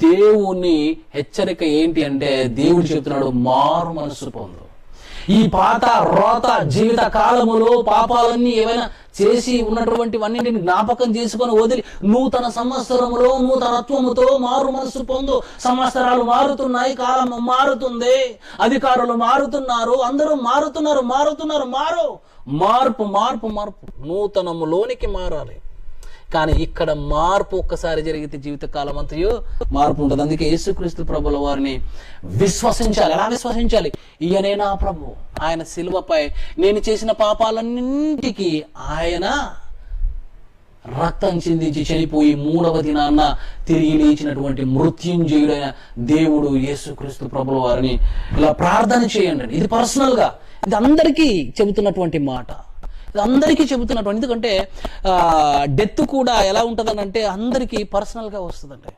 దేవుని హెచ్చరిక ఏంటి అంటే, దేవుడు చెప్తున్నాడు మారు మనస్సు పొందు. ఈ పాత రోత జీవిత కాలములో పాపాలన్నీ ఏమైనా చేసి ఉన్నటువంటివన్నింటిని జ్ఞాపకం చేసుకొని వదిలి నూతన సంవత్సరములో నూతనత్వముతో మారు మనస్సు పొందు. సంవత్సరాలు మారుతున్నాయి, కాలం మారుతుంది, అధికారులు మారుతున్నారు, అందరూ మారుతున్నారు. మార్పు మార్పు మార్పు నూతనములోనికి మారాలి. కానీ ఇక్కడ మార్పు ఒక్కసారి జరిగితే జీవితకాలం అంతయో మార్పు ఉంటుంది. అందుకే యేసుక్రీస్తు ప్రభుల వారిని విశ్వసించాలి. ఎలా విశ్వసించాలి? ఈయనే నా ప్రభు, ఆయన శిలువపై నేను చేసిన పాపాలన్నింటికి ఆయన రక్తం చిందించి చనిపోయి 3వ దినాన్న తిరిగి లేచినటువంటి మృత్యుంజయుడైన దేవుడు యేసుక్రీస్తు ప్రభుల వారిని ఇలా ప్రార్థన చేయండి. ఇది పర్సనల్ గా, ఇది అందరికీ చెబుతున్నటువంటి మాట, ఇది అందరికీ చెబుతున్నటువంటి. ఎందుకంటే డెత్ కూడా ఎలా ఉంటుందని అంటే అందరికీ పర్సనల్ గా వస్తుందండి.